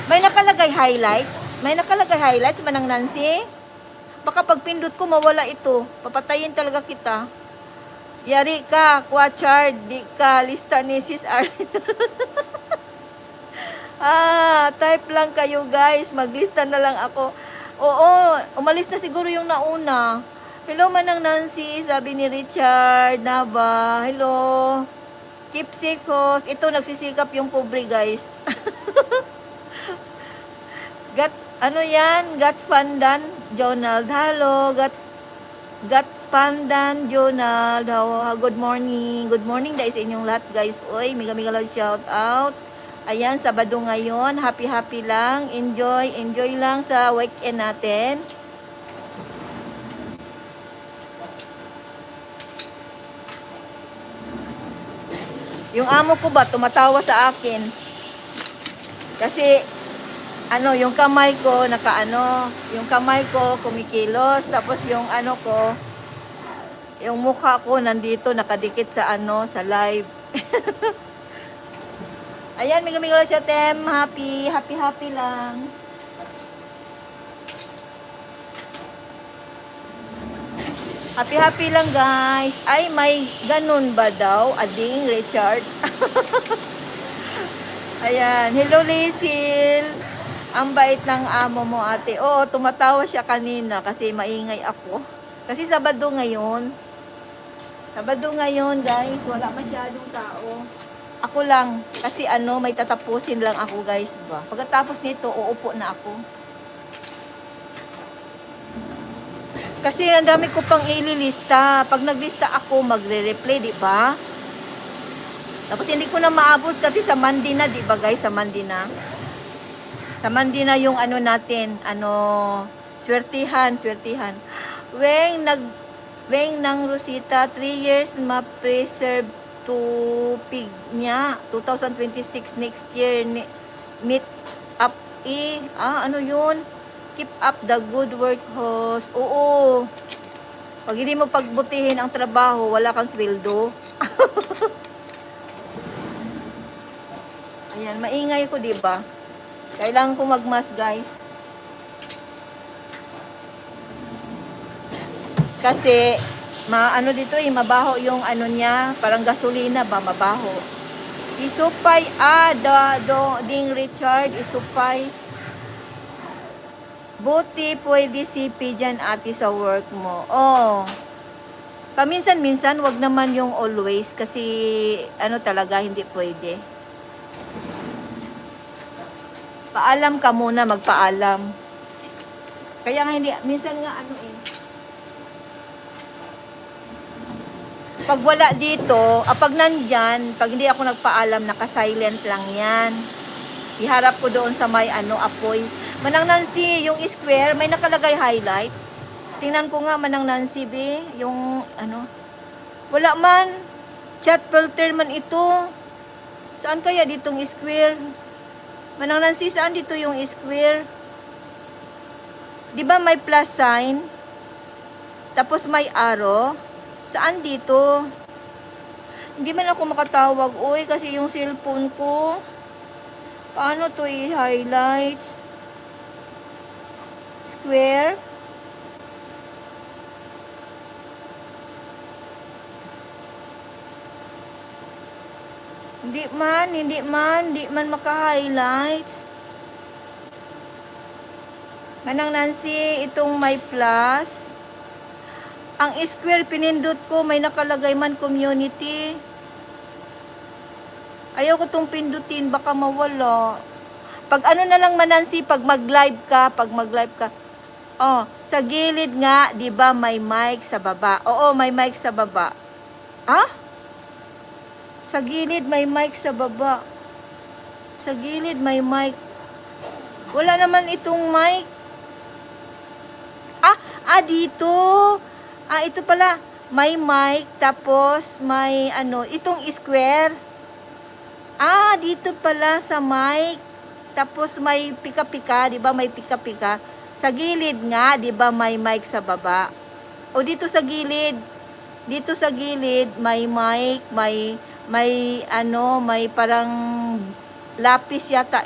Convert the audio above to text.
May nakalagay highlights. May nakalagay highlights, Manang Nancy. Baka pag pindot ko, mawala ito. Papatayin talaga kita. Yari ka, Quachard, di ka, lista ni Sis Arlene. Type lang kayo guys. Maglista na lang ako. Oo, umalis na siguro yung nauna. Hello, Manang Nancy, sabi ni Richard Nava. Hello. Keep safe, host. Ito, nagsisikap yung pobre, guys. Ano yan? Gat Pandan, Jonald. Hello, Gat Pandan, Jonald. Good morning. Good morning dahil sa inyong lahat, guys. Uy, mega love shout out. Ayan, Sabado ngayon. Happy lang. Enjoy lang sa weekend natin. Yung amo ko ba, tumatawa sa akin. Kasi, yung kamay ko, yung kamay ko kumikilos, tapos yung yung mukha ko nandito, nakadikit sa sa live. Ayan, mega siya, Tem. Happy lang. Happy lang, guys. Ay, may ganun ba daw? Ading, Richard. Ayan. Hello, Lisil. Ang bait ng amo mo, ate. Oo, tumatawa siya kanina kasi maingay ako. Kasi Sabado ngayon. Sabado ngayon, guys. Wala masyadong tao. Ako lang. Kasi may tatapusin lang ako, guys. Ba? Pagkatapos nito, uupo na ako. Kasi ang dami ko pang ililista. Pag naglista ako, magre-replay, di ba? Tapos hindi ko na maabot kasi sa Monday na, di ba guys? Sa Monday na. Sa Monday na yung natin, swertihan. Weng ng Rosita, 3 years ma-preserve tupig niya. 2026 next year, meet up ano yun? Keep up the good work, host. Oo. Pag hindi mo pagbutihin ang trabaho, wala kang sweldo. Ayan, maingay ko, diba? Kailangan ko magmas, guys. Kasi, dito mabaho yung niya, parang gasolina ba, mabaho. Isupay, ding Richard, isupay. Buti pwede sipi dyan, ate, sa work mo. Oh. Paminsan-minsan, wag naman yung always kasi talaga hindi pwede. Paalam ka muna, magpaalam. Kaya nga hindi, minsan nga pag wala dito, pag nandyan, pag hindi ako nagpaalam, naka-silent lang yan. Iharap ko doon sa may apoy. Manang Nancy, yung square, may nakalagay highlights. Tingnan ko nga, Manang Nancy, be, yung wala man. Chat filter man ito. Saan kaya ditong square? Manang Nancy, saan dito yung square? Di ba may plus sign? Tapos may arrow? Saan dito? Hindi man ako makatawag. Uy, kasi yung cellphone ko. Paano to i-highlights? Square. Hindi man maka-highlights. Manang Nancy, itong may plus. Ang square pinindot ko, may nakalagay man community. Ayaw ko tong pindutin, baka mawala. Pag na lang, Manancy, pag mag-live ka. Oh, sa gilid nga, 'di ba, may mic sa baba. Oo, may mic sa baba. Sa gilid may mic sa baba. Sa gilid may mic. Wala naman itong mic. Dito. Ito pala. May mic, tapos may itong square. Dito pala sa mic. Tapos may pika-pika, 'di ba? May pika-pika. Sa gilid nga, 'di ba, may mic sa baba. O dito sa gilid. Dito sa gilid may mic, may parang lapis yata